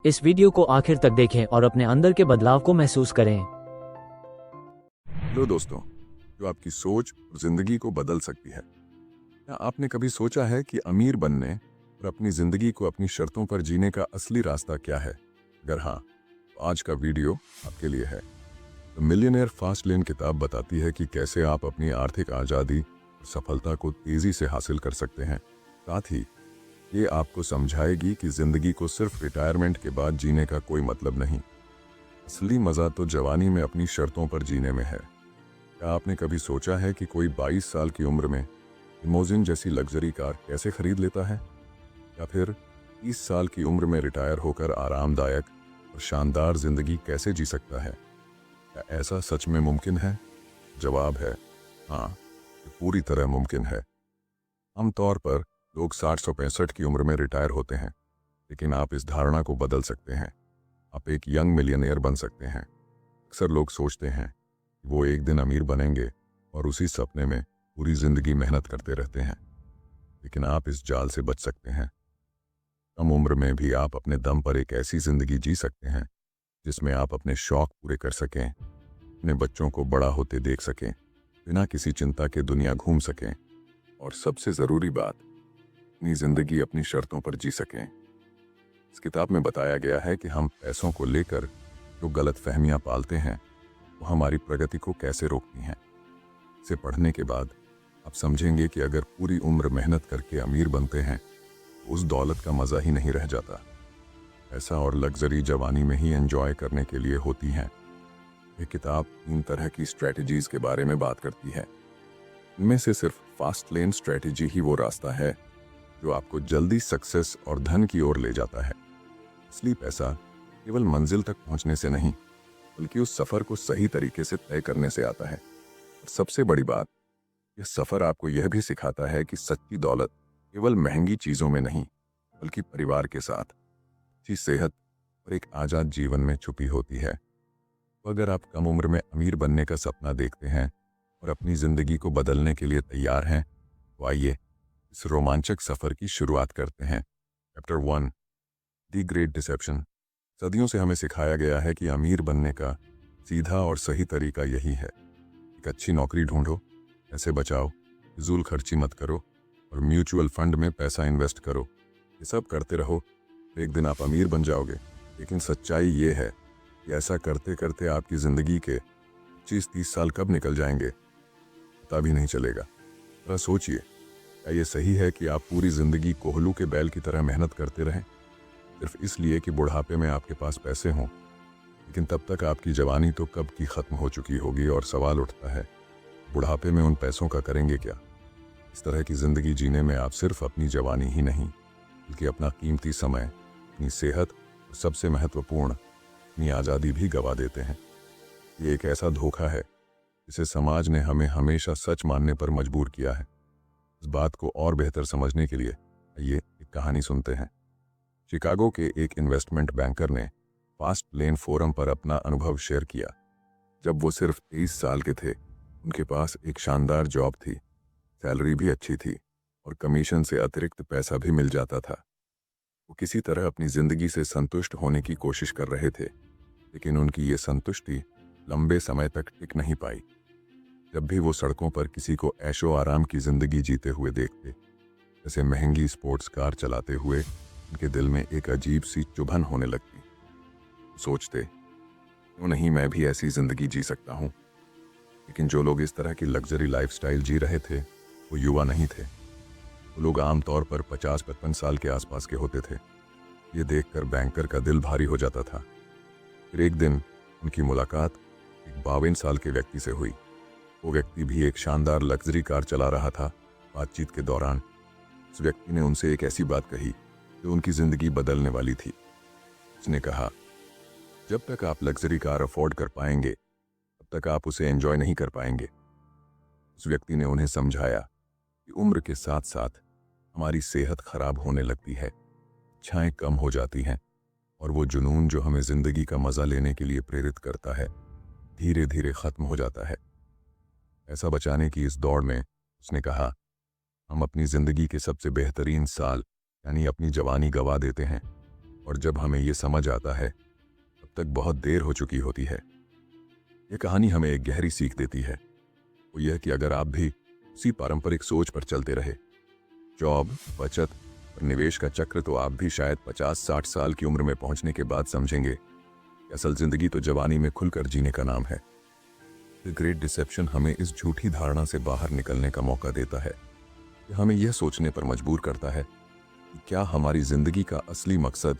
इस वीडियो को आखिर तक देखें और अपने अंदर के बदलाव को महसूस करें। हेलो दोस्तों, जो आपकी सोच और जिंदगी को बदल सकती है। क्या आपने कभी सोचा है कि अमीर बनने और अपनी जिंदगी को अपनी शर्तों पर जीने का असली रास्ता क्या है? अगर हाँ, तो आज का वीडियो आपके लिए है। द मिलियनेयर फास्ट लेन किताब बताती है कि कैसे आप अपनी आर्थिक आज़ादी और सफलता को तेजी से हासिल कर सकते हैं। साथ ही ये आपको समझाएगी कि जिंदगी को सिर्फ रिटायरमेंट के बाद जीने का कोई मतलब नहीं। असली मज़ा तो जवानी में अपनी शर्तों पर जीने में है। क्या आपने कभी सोचा है कि कोई 22 साल की उम्र में लिमोजिन जैसी लग्जरी कार कैसे खरीद लेता है, या फिर 30 साल की उम्र में रिटायर होकर आरामदायक और शानदार जिंदगी कैसे जी सकता है? क्या ऐसा सच में मुमकिन है? जवाब है हाँ, ये पूरी तरह मुमकिन है। आमतौर पर लोग 60-65 की उम्र में रिटायर होते हैं, लेकिन आप इस धारणा को बदल सकते हैं। आप एक यंग मिलियनेयर बन सकते हैं। अक्सर लोग सोचते हैं वो एक दिन अमीर बनेंगे और उसी सपने में पूरी जिंदगी मेहनत करते रहते हैं, लेकिन आप इस जाल से बच सकते हैं। कम उम्र में भी आप अपने दम पर एक ऐसी जिंदगी जी सकते हैं जिसमें आप अपने शौक पूरे कर सकें, अपने बच्चों को बड़ा होते देख सकें, बिना किसी चिंता के दुनिया घूम सकें, और सबसे ज़रूरी बात, अपनी ज़िंदगी अपनी शर्तों पर जी सकें। इस किताब में बताया गया है कि हम पैसों को लेकर जो गलत फहमियाँ पालते हैं वो हमारी प्रगति को कैसे रोकती हैं। इसे पढ़ने के बाद आप समझेंगे कि अगर पूरी उम्र मेहनत करके अमीर बनते हैं तो उस दौलत का मज़ा ही नहीं रह जाता। पैसा और लग्जरी जवानी में ही एंजॉय करने के लिए होती हैं। ये किताब 3 तरह की स्ट्रैटेजीज के बारे में बात करती है। इनमें से सिर्फ फास्ट लेन स्ट्रैटेजी ही वो रास्ता है जो आपको जल्दी सक्सेस और धन की ओर ले जाता है। असली पैसा केवल मंजिल तक पहुंचने से नहीं, बल्कि उस सफ़र को सही तरीके से तय करने से आता है। और सबसे बड़ी बात, यह सफ़र आपको यह भी सिखाता है कि सच्ची दौलत केवल महंगी चीज़ों में नहीं, बल्कि परिवार के साथ, अच्छी सेहत और एक आज़ाद जीवन में छुपी होती है। तो अगर आप कम उम्र में अमीर बनने का सपना देखते हैं और अपनी ज़िंदगी को बदलने के लिए तैयार हैं, तो आइए इस रोमांचक सफ़र की शुरुआत करते हैं। Chapter 1, the great deception. सदियों से हमें सिखाया गया है कि अमीर बनने का सीधा और सही तरीका यही है। एक अच्छी नौकरी ढूंढो, पैसे बचाओ, फिजूल खर्ची मत करो और म्यूचुअल फंड में पैसा इन्वेस्ट करो। ये सब करते रहो, एक दिन आप अमीर बन जाओगे। लेकिन सच्चाई ये है कि ऐसा करते करते आपकी ज़िंदगी के 25-30 साल कब निकल जाएंगे पता भी नहीं चलेगा। जरा सोचिए, क्या ये सही है कि आप पूरी ज़िंदगी कोहलू के बैल की तरह मेहनत करते रहें, सिर्फ इसलिए कि बुढ़ापे में आपके पास पैसे हों? लेकिन तब तक आपकी जवानी तो कब की ख़त्म हो चुकी होगी और सवाल उठता है, बुढ़ापे में उन पैसों का करेंगे क्या? इस तरह की ज़िंदगी जीने में आप सिर्फ अपनी जवानी ही नहीं, बल्कि अपना कीमती समय, अपनी सेहत और सबसे महत्वपूर्ण अपनी आज़ादी भी गंवा देते हैं। ये एक ऐसा धोखा है जिसे समाज ने हमें हमेशा सच मानने पर मजबूर किया है। इस बात को और बेहतर समझने के लिए आइए एक कहानी सुनते हैं। शिकागो के एक इन्वेस्टमेंट बैंकर ने फास्ट लेन फोरम पर अपना अनुभव शेयर किया। जब वो सिर्फ 23 साल के थे, उनके पास एक शानदार जॉब थी, सैलरी भी अच्छी थी और कमीशन से अतिरिक्त पैसा भी मिल जाता था। वो किसी तरह अपनी ज़िंदगी से संतुष्ट होने की कोशिश कर रहे थे, लेकिन उनकी ये संतुष्टि लंबे समय तक टिक नहीं पाई। जब भी वो सड़कों पर किसी को ऐशो आराम की ज़िंदगी जीते हुए देखते, जैसे महंगी स्पोर्ट्स कार चलाते हुए, उनके दिल में एक अजीब सी चुभन होने लगती। सोचते, क्यों नहीं मैं भी ऐसी ज़िंदगी जी सकता हूँ? लेकिन जो लोग इस तरह की लग्जरी लाइफस्टाइल जी रहे थे वो युवा नहीं थे। वो लोग आमतौर पर 50-55 साल के आसपास के होते थे। ये देखकर बैंकर का दिल भारी हो जाता था। फिर एक दिन उनकी मुलाकात एक 52 साल के व्यक्ति से हुई। वो व्यक्ति भी एक शानदार लग्जरी कार चला रहा था। बातचीत के दौरान उस व्यक्ति ने उनसे एक ऐसी बात कही जो उनकी ज़िंदगी बदलने वाली थी। उसने कहा, जब तक आप लग्जरी कार अफोर्ड कर पाएंगे, तब तक आप उसे एंजॉय नहीं कर पाएंगे। उस व्यक्ति ने उन्हें समझाया कि उम्र के साथ साथ हमारी सेहत खराब होने लगती है, इच्छाएं कम हो जाती हैं और वो जुनून जो हमें ज़िंदगी का मज़ा लेने के लिए प्रेरित करता है, धीरे धीरे ख़त्म हो जाता है। पैसा बचाने की इस दौड़ में उसने कहा, हम अपनी ज़िंदगी के सबसे बेहतरीन साल यानी अपनी जवानी गंवा देते हैं और जब हमें ये समझ आता है तब तक बहुत देर हो चुकी होती है। यह कहानी हमें एक गहरी सीख देती है, वो यह कि अगर आप भी उसी पारंपरिक सोच पर चलते रहे, जॉब, बचत और निवेश का चक्र, तो आप भी शायद 50-60 साल की उम्र में पहुंचने के बाद समझेंगे कि असल जिंदगी तो जवानी में खुलकर जीने का नाम है। द ग्रेट डिसेप्शन हमें इस झूठी धारणा से बाहर निकलने का मौका देता है। यह हमें यह सोचने पर मजबूर करता है कि क्या हमारी जिंदगी का असली मकसद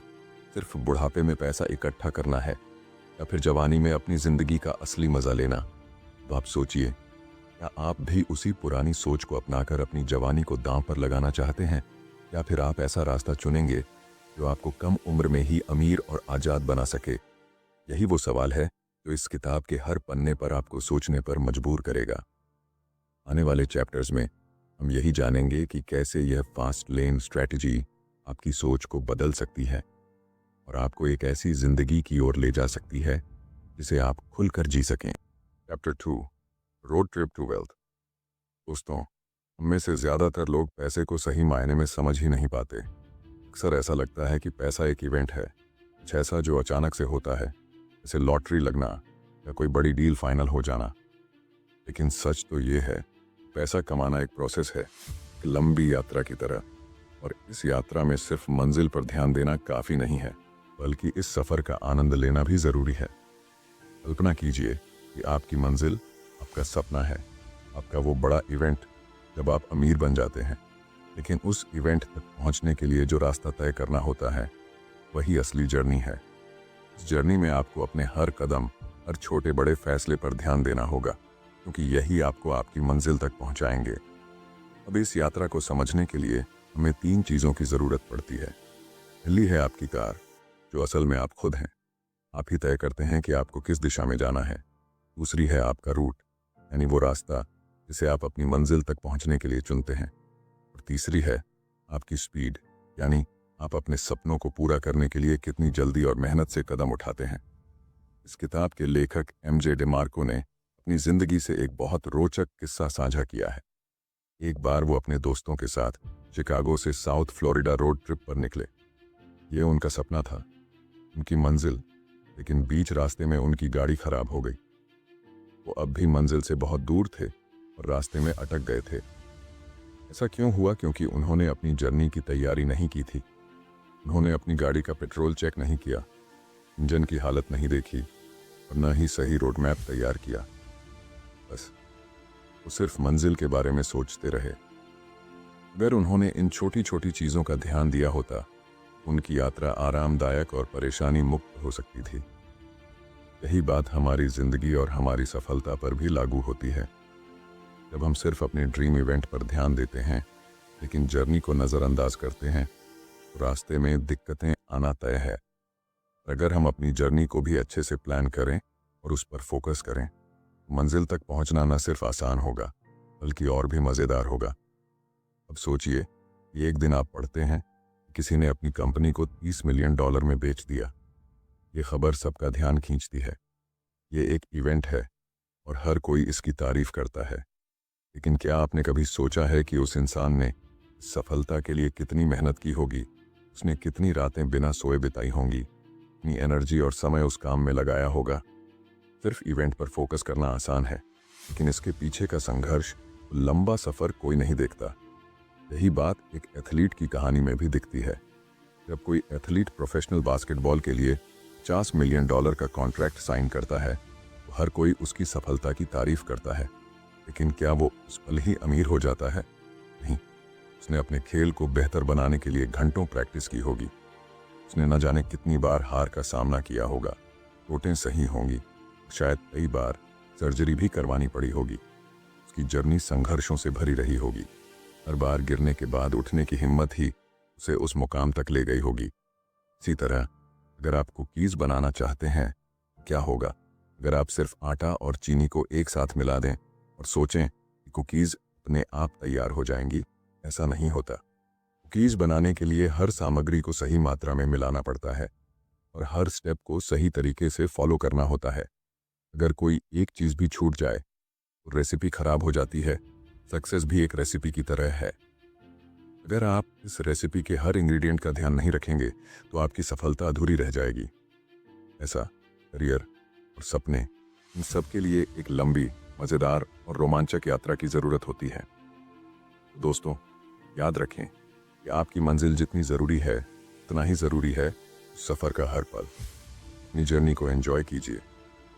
सिर्फ बुढ़ापे में पैसा इकट्ठा करना है या फिर जवानी में अपनी जिंदगी का असली मजा लेना। तो आप सोचिए, क्या आप भी उसी पुरानी सोच को अपनाकर अपनी जवानी को दांव पर लगाना चाहते हैं, या फिर आप ऐसा रास्ता चुनेंगे जो आपको कम उम्र में ही अमीर और आजाद बना सके? यही वो सवाल है जो इस किताब के हर पन्ने पर आपको सोचने पर मजबूर करेगा। आने वाले चैप्टर्स में हम यही जानेंगे कि कैसे यह फास्ट लेन स्ट्रैटेजी आपकी सोच को बदल सकती है और आपको एक ऐसी जिंदगी की ओर ले जा सकती है जिसे आप खुलकर जी सकें। Chapter 2, road trip to wealth. दोस्तों, हम में से ज़्यादातर लोग पैसे को सही मायने में समझ ही नहीं पाते। अक्सर ऐसा लगता है कि पैसा एक इवेंट है, कुछ ऐसा जो अचानक से होता है, जैसे लॉटरी लगना या कोई बड़ी डील फाइनल हो जाना। लेकिन सच तो ये है, पैसा कमाना एक प्रोसेस है, एक लंबी यात्रा की तरह। और इस यात्रा में सिर्फ मंजिल पर ध्यान देना काफ़ी नहीं है, बल्कि इस सफ़र का आनंद लेना भी ज़रूरी है। कल्पना कीजिए कि आपकी मंजिल आपका सपना है, आपका वो बड़ा इवेंट जब आप अमीर बन जाते हैं। लेकिन उस इवेंट तक पहुंचने के लिए जो रास्ता तय करना होता है, वही असली जर्नी है। इस जर्नी में आपको अपने हर कदम, हर छोटे बड़े फैसले पर ध्यान देना होगा, क्योंकि यही आपको आपकी मंजिल तक पहुंचाएंगे। अब इस यात्रा को समझने के लिए हमें 3 चीज़ों की ज़रूरत पड़ती है। पहली है आपकी कार, जो असल में आप खुद हैं। आप ही तय करते हैं कि आपको किस दिशा में जाना है। दूसरी है आपका रूट, यानी वो रास्ता जिसे आप अपनी मंजिल तक पहुंचने के लिए चुनते हैं। और तीसरी है आपकी स्पीड, यानी आप अपने सपनों को पूरा करने के लिए कितनी जल्दी और मेहनत से कदम उठाते हैं। इस किताब के लेखक MJ डिमार्को ने अपनी जिंदगी से एक बहुत रोचक किस्सा साझा किया है। एक बार वो अपने दोस्तों के साथ शिकागो से साउथ फ्लोरिडा रोड ट्रिप पर निकले। ये उनका सपना था, उनकी मंजिल। लेकिन बीच रास्ते में उनकी गाड़ी खराब हो गई। वो अब भी मंजिल से बहुत दूर थे और रास्ते में अटक गए थे। ऐसा क्यों हुआ? क्योंकि उन्होंने अपनी जर्नी की तैयारी नहीं की थी। उन्होंने अपनी गाड़ी का पेट्रोल चेक नहीं किया, इंजन की हालत नहीं देखी और न ही सही रोड मैप तैयार किया। बस वो सिर्फ मंजिल के बारे में सोचते रहे। अगर उन्होंने इन छोटी छोटी चीज़ों का ध्यान दिया होता, उनकी यात्रा आरामदायक और परेशानी मुक्त हो सकती थी। यही बात हमारी जिंदगी और हमारी सफलता पर भी लागू होती है। जब हम सिर्फ अपने ड्रीम इवेंट पर ध्यान देते हैं लेकिन जर्नी को नज़रअंदाज करते हैं, तो रास्ते में दिक्कतें आना तय है। अगर हम अपनी जर्नी को भी अच्छे से प्लान करें और उस पर फोकस करें, मंजिल तक पहुंचना न सिर्फ आसान होगा बल्कि और भी मज़ेदार होगा। अब सोचिए कि एक दिन आप पढ़ते हैं किसी ने अपनी कंपनी को $30 मिलियन में बेच दिया। ये खबर सबका ध्यान खींचती है। ये एक इवेंट है और हर कोई इसकी तारीफ करता है। लेकिन क्या आपने कभी सोचा है कि उस इंसान ने सफलता के लिए कितनी मेहनत की होगी? उसने कितनी रातें बिना सोए बिताई होंगी, अपनी एनर्जी और समय उस काम में लगाया होगा। सिर्फ इवेंट पर फोकस करना आसान है, लेकिन इसके पीछे का संघर्ष, लंबा सफ़र कोई नहीं देखता। यही बात एक एथलीट की कहानी में भी दिखती है। जब कोई एथलीट प्रोफेशनल बास्केटबॉल के लिए $50 मिलियन का कॉन्ट्रैक्ट साइन करता है, तो हर कोई उसकी सफलता की तारीफ करता है। लेकिन क्या वो उस पल ही अमीर हो जाता है? नहीं। उसने अपने खेल को बेहतर बनाने के लिए घंटों प्रैक्टिस की होगी। उसने न जाने कितनी बार हार का सामना किया होगा, चोटें सही होंगी, शायद कई बार सर्जरी भी करवानी पड़ी होगी। उसकी जर्नी संघर्षों से भरी रही होगी। हर बार गिरने के बाद उठने की हिम्मत ही उसे उस मुकाम तक ले गई होगी। इसी तरह अगर आप कुकीज़ बनाना चाहते हैं, क्या होगा अगर आप सिर्फ आटा और चीनी को एक साथ मिला दें और सोचें कि कुकीज़ अपने आप तैयार हो जाएंगी? ऐसा नहीं होता। कुकीज़ बनाने के लिए हर सामग्री को सही मात्रा में मिलाना पड़ता है और हर स्टेप को सही तरीके से फॉलो करना होता है। अगर कोई एक चीज़ भी छूट जाए तो रेसिपी खराब हो जाती है। सक्सेस भी एक रेसिपी की तरह है। अगर आप इस रेसिपी के हर इंग्रेडिएंट का ध्यान नहीं रखेंगे तो आपकी सफलता अधूरी रह जाएगी। ऐसा करियर और सपने, इन सब के लिए एक लंबी, मज़ेदार और रोमांचक यात्रा की ज़रूरत होती है। दोस्तों, याद रखें कि आपकी मंजिल जितनी ज़रूरी है उतना ही ज़रूरी है सफ़र का हर पल। अपनी जर्नी को एंजॉय कीजिए,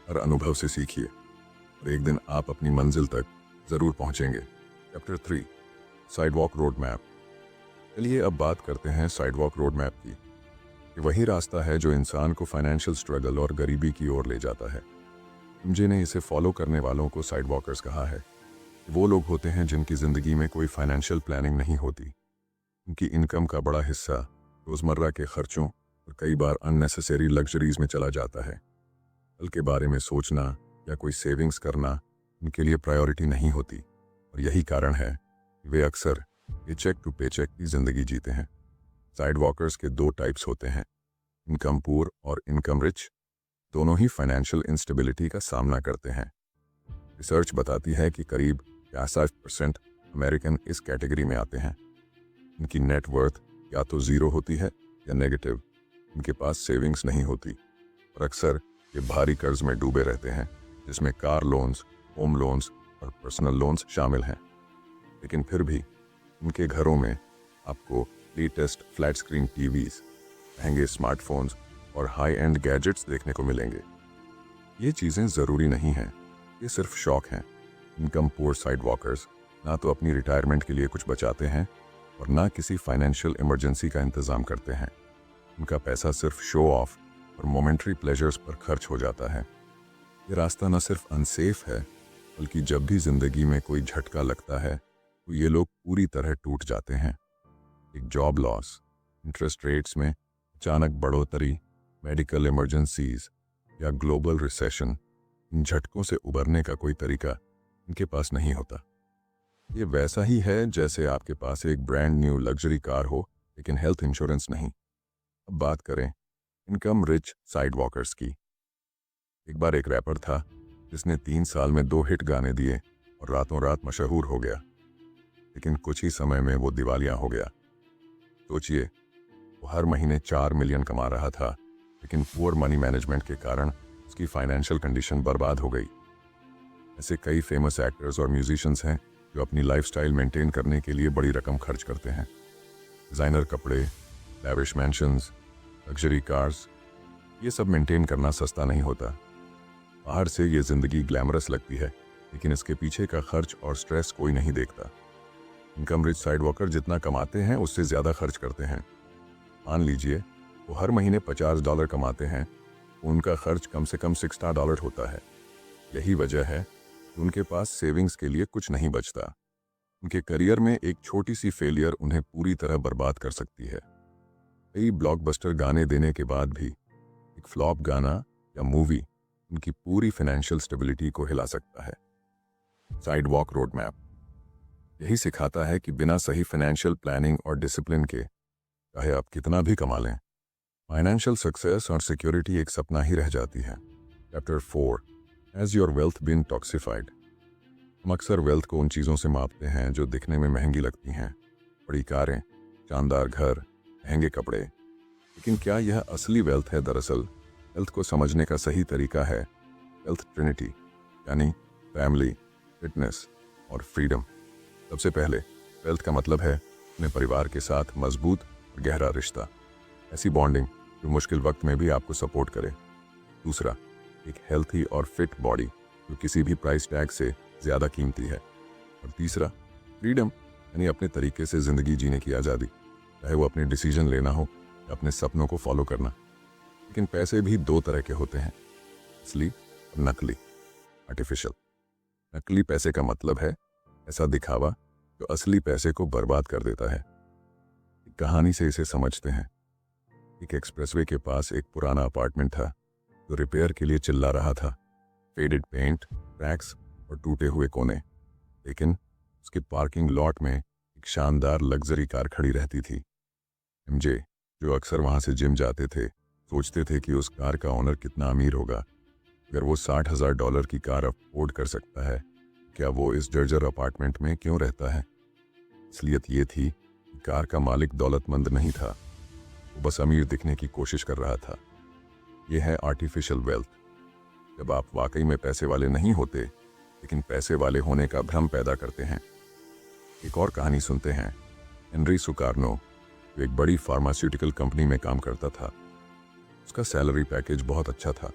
हर अनुभव से सीखिए और एक दिन आप अपनी मंजिल तक ज़रूर पहुंचेंगे। Chapter 3, sidewalk road map. चलिए अब बात करते हैं साइडवॉक रोड मैप की। ये वही रास्ता है जो इंसान को फाइनेंशियल स्ट्रगल और गरीबी की ओर ले जाता है। एमजे ने इसे फॉलो करने वालों को साइडवॉकर्स कहा है। वो लोग होते हैं जिनकी ज़िंदगी में कोई फाइनेंशियल प्लानिंग नहीं होती। उनकी इनकम का बड़ा हिस्सा रोज़मर्रा के खर्चों और कई बार अननेसेसरी लग्जरीज में चला जाता है। कल के बारे में सोचना या कोई सेविंग्स करना उनके लिए प्रायोरिटी नहीं होती और यही कारण है कि वे अक्सर पेचेक टू पेचेक की ज़िंदगी जीते हैं। साइड वॉकर्स के 2 टाइप्स होते हैं, इनकम पुअर और इनकम रिच। दोनों ही फाइनेंशियल इंस्टेबिलिटी का सामना करते हैं। रिसर्च बताती है कि करीब 65% अमेरिकन इस कैटेगरी में आते हैं। इनकी नेट वर्थ या तो ज़ीरो होती है या नेगेटिव। इनके पास सेविंग्स नहीं होती और अक्सर ये भारी कर्ज में डूबे रहते हैं, जिसमें कार लोन्स, होम लोन्स और पर्सनल लोन्स शामिल हैं। लेकिन फिर भी उनके घरों में आपको लेटेस्ट फ्लैट स्क्रीन टीवीज, महंगे स्मार्टफोन्स और हाई एंड गैजेट्स देखने को मिलेंगे। ये चीज़ें ज़रूरी नहीं हैं, ये सिर्फ शौक हैं। इनकम पुअर साइड वॉकर्स ना तो अपनी रिटायरमेंट के लिए कुछ बचाते हैं और ना किसी फाइनेंशियल इमरजेंसी का इंतज़ाम करते हैं। उनका पैसा सिर्फ शो ऑफ और मोमेंट्री प्लेजर्स पर खर्च हो जाता है। ये रास्ता न सिर्फ अनसेफ है, बल्कि जब भी ज़िंदगी में कोई झटका लगता है तो ये लोग पूरी तरह टूट जाते हैं। एक जॉब लॉस, इंटरेस्ट रेट्स में अचानक बढ़ोतरी, मेडिकल इमरजेंसीज या ग्लोबल रिसेशन, इन झटकों से उबरने का कोई तरीका इनके पास नहीं होता। ये वैसा ही है जैसे आपके पास एक ब्रांड न्यू लग्जरी कार हो लेकिन हेल्थ इंश्योरेंस नहीं। अब बात करें इनकम रिच साइड वॉकर्स की। एक बार एक रैपर था जिसने 3 साल में 2 हिट गाने दिए और रातों रात मशहूर हो गया, लेकिन कुछ ही समय में वो दिवालिया हो गया। सोचिए, वो हर महीने 4 मिलियन कमा रहा था, लेकिन पुअर मनी मैनेजमेंट के कारण उसकी फाइनेंशियल कंडीशन बर्बाद हो गई। ऐसे कई फेमस एक्टर्स और म्यूजिशियंस हैं जो अपनी लाइफस्टाइल मेंटेन करने के लिए बड़ी रकम खर्च करते हैं। डिज़ाइनर कपड़े, लैविश मैंशंस, लग्जरी कार्स, ये सब मेंटेन करना सस्ता नहीं होता। बाहर से ये ज़िंदगी ग्लैमरस लगती है, लेकिन इसके पीछे का खर्च और स्ट्रेस कोई नहीं देखता। इनकम रिच साइड वॉकर जितना कमाते हैं उससे ज़्यादा खर्च करते हैं। मान लीजिए वो हर महीने $50 कमाते हैं, उनका खर्च कम से कम $60 होता है। यही वजह है कि उनके पास सेविंग्स के लिए कुछ नहीं बचता। उनके करियर में एक छोटी सी फेलियर उन्हें पूरी तरह बर्बाद कर सकती है। कई ब्लॉकबस्टर गाने देने के बाद भी एक फ्लॉप गाना या मूवी उनकी पूरी फाइनेंशियल स्टेबिलिटी को हिला सकता है। साइड वॉक रोड मैप यही सिखाता है कि बिना सही फाइनेंशियल प्लानिंग और डिसिप्लिन के चाहे आप कितना भी कमा लें, फाइनेंशियल सक्सेस और सिक्योरिटी एक सपना ही रह जाती है। Chapter 4, as your wealth been toxified. हम अक्सर वेल्थ को उन चीज़ों से मापते हैं जो दिखने में महंगी लगती हैं, बड़ी कारें, शानदार घर, महंगे कपड़े। लेकिन क्या यह असली वेल्थ है? दरअसल वेल्थ को समझने का सही तरीका है वेल्थ ट्रिनिटी, यानी फैमिली, फिटनेस और फ्रीडम। सबसे पहले वेल्थ का मतलब है अपने परिवार के साथ मजबूत और गहरा रिश्ता, ऐसी बॉन्डिंग जो मुश्किल वक्त में भी आपको सपोर्ट करे। दूसरा, एक हेल्थी और फिट बॉडी जो किसी भी प्राइस टैग से ज़्यादा कीमती है। और तीसरा, फ्रीडम, यानी अपने तरीके से ज़िंदगी जीने की आज़ादी, चाहे वो अपने डिसीजन लेना हो या अपने सपनों को फॉलो करना। लेकिन पैसे भी 2 तरह के होते हैं, असली और नकली, आर्टिफिशियल। नकली पैसे का मतलब है ऐसा दिखावा जो असली पैसे को बर्बाद कर देता है। एक कहानी से इसे समझते हैं। एक एक्सप्रेसवे के पास एक पुराना अपार्टमेंट था जो रिपेयर के लिए चिल्ला रहा था। फेडेड पेंट, क्रैक्स और टूटे हुए कोने। लेकिन उसके पार्किंग लॉट में एक शानदार लग्जरी कार खड़ी रहती थी। एमजे, जो अक्सर वहां से जिम जाते थे, सोचते थे कि उस कार का ओनर कितना अमीर होगा। अगर वो $60,000 की कार अफोर्ड कर सकता है, क्या वो इस जर्जर अपार्टमेंट में क्यों रहता है? असलियत ये थी कार का मालिक दौलतमंद नहीं था, वो बस अमीर दिखने की कोशिश कर रहा था। यह है आर्टिफिशियल वेल्थ, जब आप वाकई में पैसे वाले नहीं होते लेकिन पैसे वाले होने का भ्रम पैदा करते हैं। एक और कहानी सुनते हैं। हेनरी सुकार्नो, जो एक बड़ी फार्मास्यूटिकल कंपनी में काम करता था, उसका सैलरी पैकेज बहुत अच्छा था।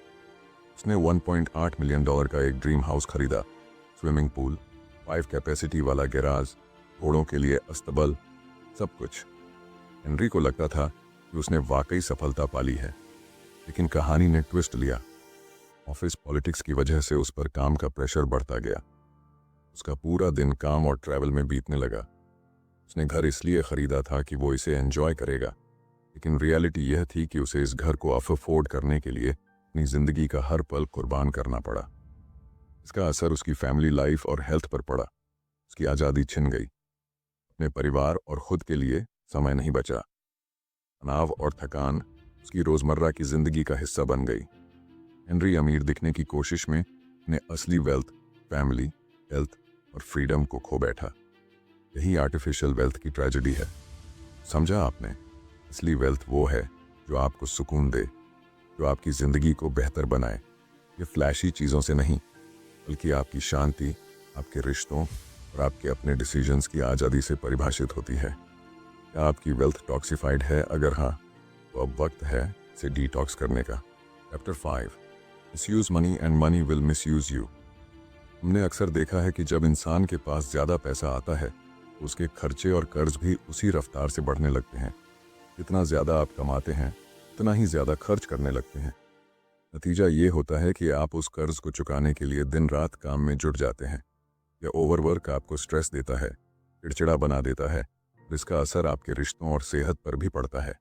उसने $1.8 मिलियन का एक ड्रीम हाउस खरीदा, स्विमिंग पूल, 5 कैपेसिटी वाला गैराज, घोड़ों के लिए अस्तबल, सब कुछ। हेनरी को लगता था कि उसने वाकई सफलता पाली है, लेकिन कहानी ने ट्विस्ट लिया। ऑफिस पॉलिटिक्स की वजह से उस पर काम का प्रेशर बढ़ता गया। उसका पूरा दिन काम और ट्रैवल में बीतने लगा। उसने घर इसलिए खरीदा था कि वो इसे एंजॉय करेगा, लेकिन रियलिटी यह थी कि उसे इस घर को अफोर्ड करने के लिए अपनी जिंदगी का हर पल कुर्बान करना पड़ा। इसका असर उसकी फैमिली लाइफ और हेल्थ पर पड़ा। उसकी आज़ादी छिन गई, अपने परिवार और खुद के लिए समय नहीं बचा। तनाव और थकान उसकी रोजमर्रा की जिंदगी का हिस्सा बन गई। हेनरी अमीर दिखने की कोशिश में अपने असली वेल्थ, फैमिली, हेल्थ और फ्रीडम को खो बैठा। यही आर्टिफिशियल वेल्थ की ट्रेजेडी है। समझा आपने? असली वेल्थ वो है जो आपको सुकून दे, जो आपकी जिंदगी को बेहतर बनाए। ये फ्लैशी चीज़ों से नहीं, बल्कि आपकी शांति, आपके रिश्तों और आपके अपने डिसीजंस की आज़ादी से परिभाषित होती है। क्या आपकी वेल्थ टॉक्सिफाइड है? अगर हाँ, तो अब वक्त है इसे डिटॉक्स करने का। Chapter 5, misuse money and money will misuse you. हमने अक्सर देखा है कि जब इंसान के पास ज़्यादा पैसा आता है तो उसके खर्चे और कर्ज भी उसी रफ्तार से बढ़ने लगते हैं। जितना ज़्यादा आप कमाते हैं, उतना ही ज़्यादा खर्च करने लगते हैं। नतीजा ये होता है कि आप उस कर्ज को चुकाने के लिए दिन रात काम में जुट जाते हैं। यह ओवरवर्क आपको स्ट्रेस देता है, चिड़चिड़ा बना देता है, और इसका असर आपके रिश्तों और सेहत पर भी पड़ता है।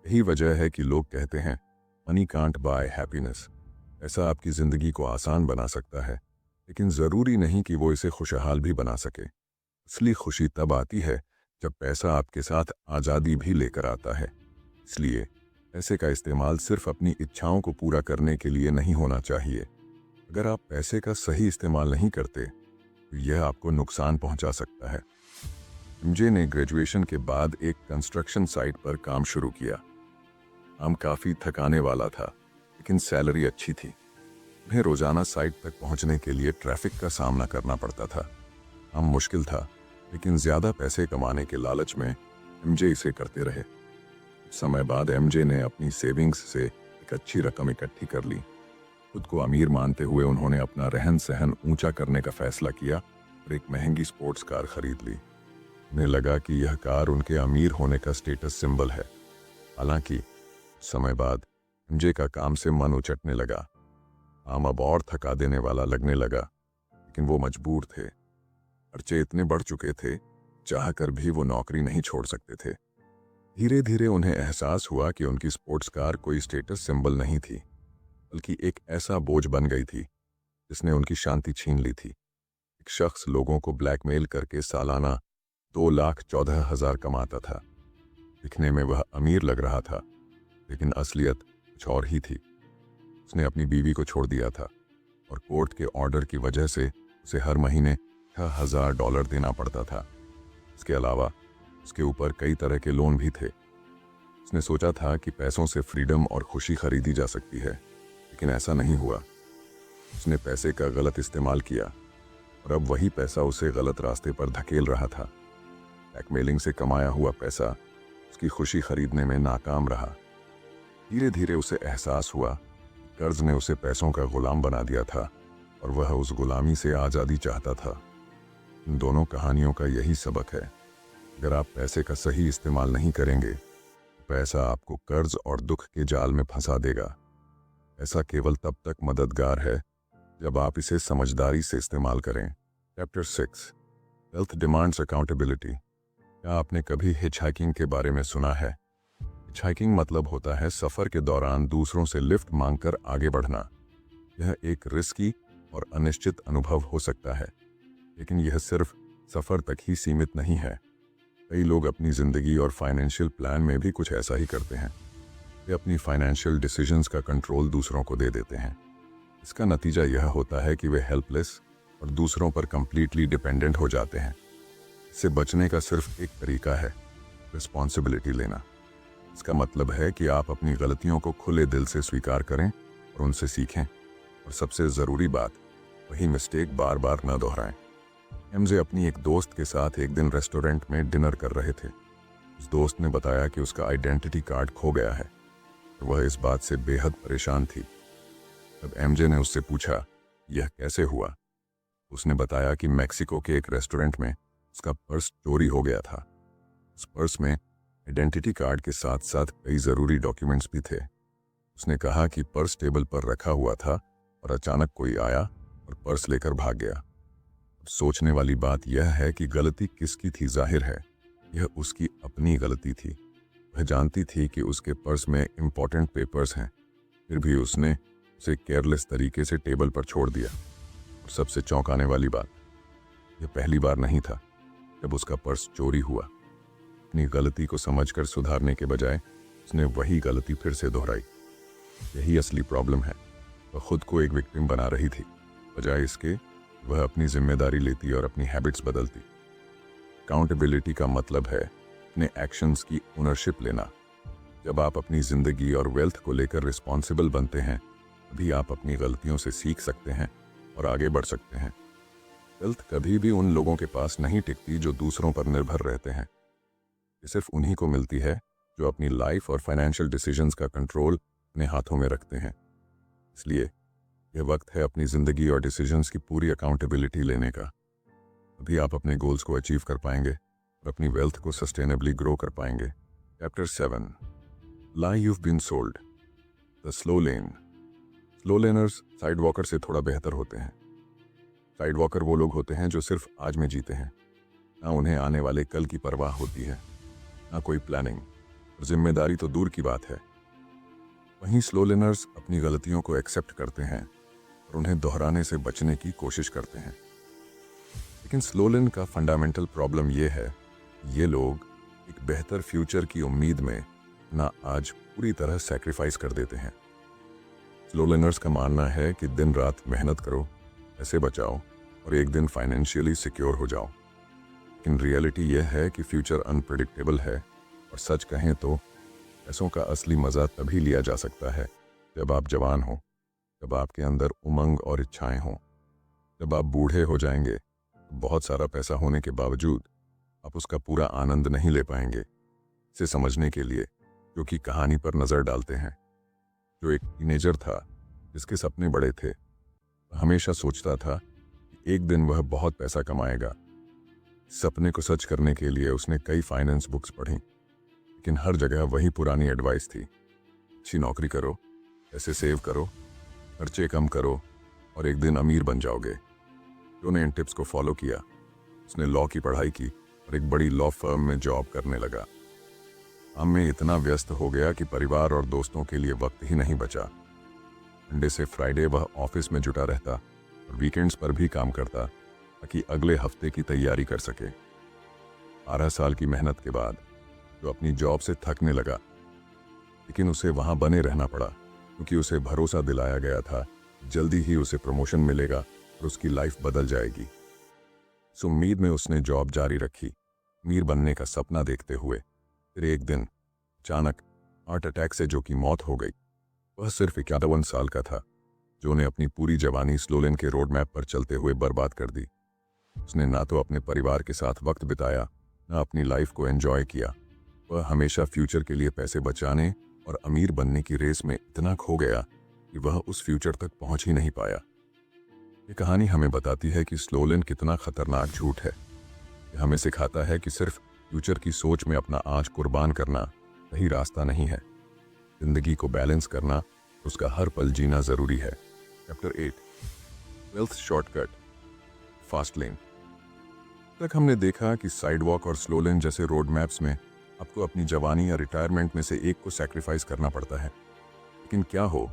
यही वजह है कि लोग कहते हैं मनी कांट बाय हैप्पीनेस। ऐसा आपकी ज़िंदगी को आसान बना सकता है, लेकिन ज़रूरी नहीं कि वो इसे खुशहाल भी बना सके। असली खुशी तब आती है जब पैसा आपके साथ आज़ादी भी लेकर आता है। इसलिए पैसे का इस्तेमाल सिर्फ अपनी इच्छाओं को पूरा करने के लिए नहीं होना चाहिए। अगर आप पैसे का सही इस्तेमाल नहीं करते तो यह आपको नुकसान पहुंचा सकता है। एमजे ने ग्रेजुएशन के बाद एक कंस्ट्रक्शन साइट पर काम शुरू किया। काम काफ़ी थकाने वाला था, लेकिन सैलरी अच्छी थी। उन्हें रोजाना साइट तक पहुंचने के लिए ट्रैफिक का सामना करना पड़ता था। काम मुश्किल था, लेकिन ज़्यादा पैसे कमाने के लालच में एमजे इसे करते रहे। कुछ समय बाद एमजे ने अपनी सेविंग्स से एक अच्छी रकम इकट्ठी कर ली। खुद को अमीर मानते हुए उन्होंने अपना रहन सहन ऊंचा करने का फैसला किया और एक महंगी स्पोर्ट्स कार खरीद ली। उन्हें लगा कि यह कार उनके अमीर होने का स्टेटस सिंबल है। हालांकि समय बाद एमजे का काम से मन उचटने लगा। काम अब और थका देने वाला लगने लगा, लेकिन वो मजबूर थे। खर्चे इतने बढ़ चुके थे, चाहकर भी वो नौकरी नहीं छोड़ सकते थे। धीरे धीरे उन्हें एहसास हुआ कि उनकी स्पोर्ट्स कार कोई स्टेटस सिंबल नहीं थी, बल्कि एक ऐसा बोझ बन गई थी जिसने उनकी शांति छीन ली थी। एक शख्स लोगों को ब्लैकमेल करके सालाना 2,14,000 कमाता था। दिखने में वह अमीर लग रहा था, लेकिन असलियत कुछ और ही थी। उसने अपनी बीवी को छोड़ दिया था और कोर्ट के ऑर्डर की वजह से उसे हर महीने $6,000 देना पड़ता था। इसके अलावा उसके ऊपर कई तरह के लोन भी थे। उसने सोचा था कि पैसों से फ्रीडम और खुशी खरीदी जा सकती है, लेकिन ऐसा नहीं हुआ। उसने पैसे का गलत इस्तेमाल किया और अब वही पैसा उसे गलत रास्ते पर धकेल रहा था। ब्लैकमेलिंग से कमाया हुआ पैसा उसकी खुशी खरीदने में नाकाम रहा। धीरे धीरे उसे एहसास हुआ कि कर्ज ने उसे पैसों का गुलाम बना दिया था और वह उस गुलामी से आज़ादी चाहता था। इन दोनों कहानियों का यही सबक है। अगर आप पैसे का सही इस्तेमाल नहीं करेंगे, तो पैसा आपको कर्ज और दुख के जाल में फंसा देगा। ऐसा केवल तब तक मददगार है जब आप इसे समझदारी से इस्तेमाल करें। Chapter 6, wealth demands accountability. क्या आपने कभी हिचहाइकिंग के बारे में सुना है? हिचहाइकिंग मतलब होता है सफ़र के दौरान दूसरों से लिफ्ट मांगकर आगे बढ़ना। यह एक रिस्की और अनिश्चित अनुभव हो सकता है, लेकिन यह सिर्फ सफ़र तक ही सीमित नहीं है। कई लोग अपनी ज़िंदगी और फाइनेंशियल प्लान में भी कुछ ऐसा ही करते हैं। वे अपनी फाइनेंशियल डिसीजंस का कंट्रोल दूसरों को दे देते हैं। इसका नतीजा यह होता है कि वे हेल्पलेस और दूसरों पर कंप्लीटली डिपेंडेंट हो जाते हैं। इससे बचने का सिर्फ एक तरीका है, रिस्पॉन्सिबिलिटी लेना। इसका मतलब है कि आप अपनी गलतियों को खुले दिल से स्वीकार करें और उनसे सीखें, और सबसे ज़रूरी बात, वही मिस्टेक बार बार न दोहराएं। एमजे अपनी एक दोस्त के साथ एक दिन रेस्टोरेंट में डिनर कर रहे थे। उस दोस्त ने बताया कि उसका आइडेंटिटी कार्ड खो गया है। वह इस बात से बेहद परेशान थी। तब एमजे ने उससे पूछा, यह कैसे हुआ? उसने बताया कि मैक्सिको के एक रेस्टोरेंट में उसका पर्स चोरी हो गया था। उस पर्स में आइडेंटिटी कार्ड के साथ साथ कई ज़रूरी डॉक्यूमेंट्स भी थे। उसने कहा कि पर्स टेबल पर रखा हुआ था और अचानक कोई आया और पर्स लेकर भाग गया। अब सोचने वाली बात यह है कि गलती किसकी थी। जाहिर है यह उसकी अपनी गलती थी। वह जानती थी कि उसके पर्स में इंपॉर्टेंट पेपर्स हैं, फिर भी उसने उसे केयरलेस तरीके से टेबल पर छोड़ दिया। और सबसे चौंकाने वाली बात, यह पहली बार नहीं था जब उसका पर्स चोरी हुआ। अपनी गलती को समझकर सुधारने के बजाय उसने वही गलती फिर से दोहराई। यही असली प्रॉब्लम है। वह खुद को एक विक्टिम बना रही थी, बजाय इसके वह अपनी जिम्मेदारी लेती और अपनी हैबिट्स बदलती। अकाउंटेबिलिटी का मतलब है अपने एक्शंस की ओनरशिप लेना। जब आप अपनी जिंदगी और वेल्थ को लेकर रिस्पॉन्सिबल बनते हैं, तभी आप अपनी गलतियों से सीख सकते हैं और आगे बढ़ सकते हैं। वेल्थ कभी भी उन लोगों के पास नहीं टिकती जो दूसरों पर निर्भर रहते हैं। ये सिर्फ उन्हीं को मिलती है जो अपनी लाइफ और फाइनेंशियल डिसीजंस का कंट्रोल अपने हाथों में रखते हैं। इसलिए यह वक्त है अपनी ज़िंदगी और डिसीजंस की पूरी अकाउंटेबिलिटी लेने का। तभी आप अपने गोल्स को अचीव कर पाएंगे और अपनी वेल्थ को सस्टेनेबली ग्रो कर पाएंगे। Chapter 7, lie you've been sold, the slow lane. Slow learners side walker से थोड़ा बेहतर होते हैं। साइड वॉकर वो लोग होते हैं जो सिर्फ आज में जीते हैं। ना उन्हें आने वाले कल की परवाह होती है, ना कोई प्लानिंग, और जिम्मेदारी तो दूर की बात है। वहीं स्लो लेनर्स अपनी गलतियों को एक्सेप्ट करते हैं और उन्हें दोहराने से बचने की कोशिश करते हैं। लेकिन स्लो लेन का फंडामेंटल प्रॉब्लम ये है, ये लोग एक बेहतर फ्यूचर की उम्मीद में ना आज पूरी तरह सैक्रिफाइस कर देते हैं। स्लो लेनर्स का मानना है कि दिन रात मेहनत करो, पैसे बचाओ और एक दिन फाइनेंशियली सिक्योर हो जाओ। लेकिन रियलिटी यह है कि फ्यूचर अनप्रेडिक्टेबल है, और सच कहें तो पैसों का असली मज़ा तभी लिया जा सकता है जब आप जवान हो, जब आपके अंदर उमंग और इच्छाएं हों। जब आप बूढ़े हो जाएंगे तो बहुत सारा पैसा होने के बावजूद आप उसका पूरा आनंद नहीं ले पाएंगे। इसे समझने के लिए जो कि कहानी पर नज़र डालते हैं। जो एक टीनेजर था जिसके सपने बड़े थे, वह हमेशा सोचता था कि एक दिन वह बहुत पैसा कमाएगा। इस सपने को सच करने के लिए उसने कई फाइनेंस बुक्स पढ़ी, लेकिन हर जगह वही पुरानी एडवाइस थी, अच्छी नौकरी करो, पैसे सेव करो, खर्चे कम करो और एक दिन अमीर बन जाओगे। जो ने इन टिप्स को फॉलो किया, उसने लॉ की पढ़ाई की और एक बड़ी लॉ फर्म में जॉब करने लगा। काम में इतना व्यस्त हो गया कि परिवार और दोस्तों के लिए वक्त ही नहीं बचा। मंडे से फ्राइडे वह ऑफिस में जुटा रहता और वीकेंड्स पर भी काम करता ताकि अगले हफ्ते की तैयारी कर सके। 12 साल की मेहनत के बाद जो अपनी जॉब से थकने लगा, लेकिन उसे वहां बने रहना पड़ा क्योंकि उसे भरोसा दिलाया गया था जल्दी ही उसे प्रमोशन मिलेगा और उसकी लाइफ बदल जाएगी। इस उम्मीद में उसने जॉब जारी रखी, अमीर बनने का सपना देखते हुए। फिर एक दिन अचानक हार्ट अटैक से जो की मौत हो गई। वह सिर्फ 51 साल का था। जो ने अपनी पूरी जवानी स्लो लेन के रोड मैप पर चलते हुए बर्बाद कर दी। उसने ना तो अपने परिवार के साथ वक्त बिताया, ना अपनी लाइफ को एंजॉय किया। वह हमेशा फ्यूचर के लिए पैसे बचाने और अमीर बनने की रेस में इतना खो गया कि वह उस फ्यूचर तक पहुंच ही नहीं पाया। ये कहानी हमें बताती है कि स्लो लेन कितना खतरनाक झूठ है। यह हमें सिखाता है कि सिर्फ फ्यूचर की सोच में अपना आज कुर्बान करना सही रास्ता नहीं है। जिंदगी को बैलेंस करना, उसका हर पल जीना जरूरी है। Chapter 8, wealth shortcut, fast lane. तक हमने देखा कि साइडवॉक और स्लो लेन जैसे रोड मैप्स में आपको अपनी जवानी या रिटायरमेंट में से एक को सैक्रिफाइस करना पड़ता है। लेकिन क्या हो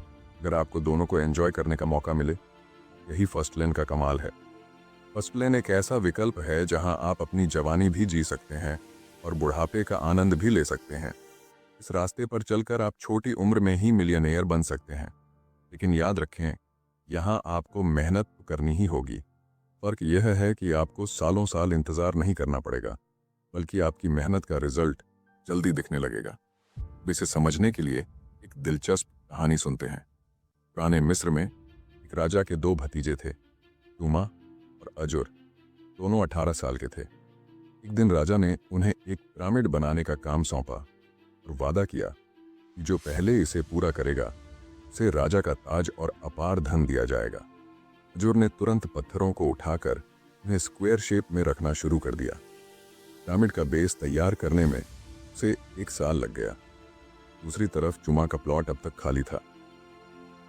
अगर आपको दोनों को एंजॉय करने का मौका मिले? यही फर्स्ट लेन का कमाल है। फर्स्ट लेन एक ऐसा विकल्प है जहां आप अपनी जवानी भी जी सकते हैं और बुढ़ापे का आनंद भी ले सकते हैं। इस रास्ते पर चलकर आप छोटी उम्र में ही मिलियनेयर बन सकते हैं। लेकिन याद रखें, यहाँ आपको मेहनत तो करनी ही होगी। फर्क यह है कि आपको सालों साल इंतजार नहीं करना पड़ेगा, बल्कि आपकी मेहनत का रिजल्ट जल्दी दिखने लगेगा। अब इसे समझने के लिए एक दिलचस्प कहानी सुनते हैं। पुराने मिस्र में एक राजा के 2 भतीजे थे, टूमा और अजुर। दोनों 18 साल के थे। एक दिन राजा ने उन्हें एक पिरामिड बनाने का काम सौंपा और वादा किया कि जो पहले इसे पूरा करेगा उसे राजा का ताज और अपार धन दिया जाएगा। अजुर ने तुरंत पत्थरों को उठाकर उन्हें स्क्वायर शेप में रखना शुरू कर दिया। पिरामिड का बेस तैयार करने में उसे 1 साल लग गया। दूसरी तरफ चुमा का प्लॉट अब तक खाली था।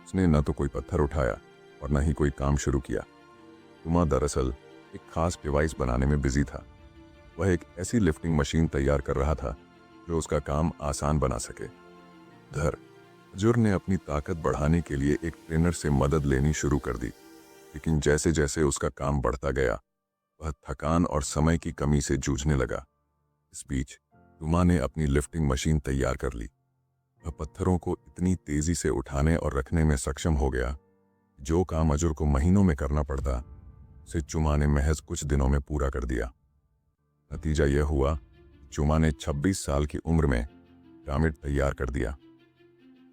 उसने न तो कोई पत्थर उठाया और न ही कोई काम शुरू किया। चुमा दरअसल एक खास डिवाइस बनाने में बिजी था। वह एक ऐसी लिफ्टिंग मशीन तैयार कर रहा था जो उसका काम आसान बना सके। इधर अजुर ने अपनी ताकत बढ़ाने के लिए एक ट्रेनर से मदद लेनी शुरू कर दी, लेकिन जैसे जैसे उसका काम बढ़ता गया वह थकान और समय की कमी से जूझने लगा। इस बीच चुमा ने अपनी लिफ्टिंग मशीन तैयार कर ली। वह पत्थरों को इतनी तेजी से उठाने और रखने में सक्षम हो गया, जो काम अजुर को महीनों में करना पड़ता उसे चुमा ने महज कुछ दिनों में पूरा कर दिया। नतीजा यह हुआ, चुमा ने 26 साल की उम्र में पिरामिड तैयार कर दिया।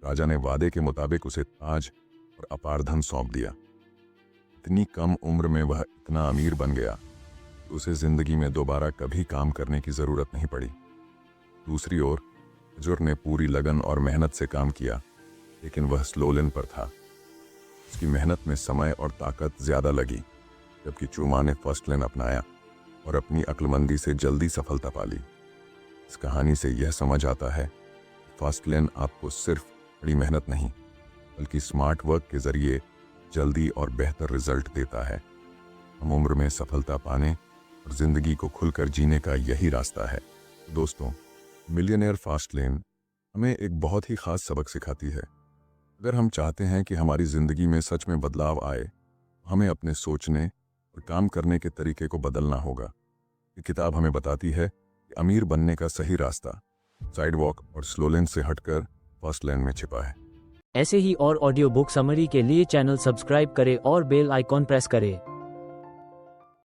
राजा ने वादे के मुताबिक उसे ताज और अपार धन सौंप दिया। इतनी कम उम्र में वह इतना अमीर बन गया कि उसे जिंदगी में दोबारा कभी काम करने की जरूरत नहीं पड़ी। दूसरी ओर अजुर ने पूरी लगन और मेहनत से काम किया, लेकिन वह स्लो लेन पर था। उसकी मेहनत में समय और ताकत ज्यादा लगी, जबकि चुमा ने फर्स्ट लेन अपनाया और अपनी अक्लमंदी से जल्दी सफलता पा ली। इस कहानी से यह समझ आता है कि फर्स्ट लेन आपको सिर्फ बड़ी मेहनत नहीं बल्कि स्मार्ट वर्क के जरिए जल्दी और बेहतर रिजल्ट देता है। हम उम्र में सफलता पाने और जिंदगी को खुलकर जीने का यही रास्ता है। दोस्तों, मिलियनेयर फास्ट लेन हमें एक बहुत ही खास सबक सिखाती है। अगर हम चाहते हैं कि हमारी जिंदगी में सच में बदलाव आए, हमें अपने सोचने और काम करने के तरीके को बदलना होगा। ये किताब हमें बताती है कि अमीर बनने का सही रास्ता साइडवॉक और स्लो लेन से हटकर फर्स्ट लेन में छिपा है। ऐसे ही और ऑडियो बुक समरी के लिए चैनल सब्सक्राइब करें और बेल आइकॉन प्रेस करें।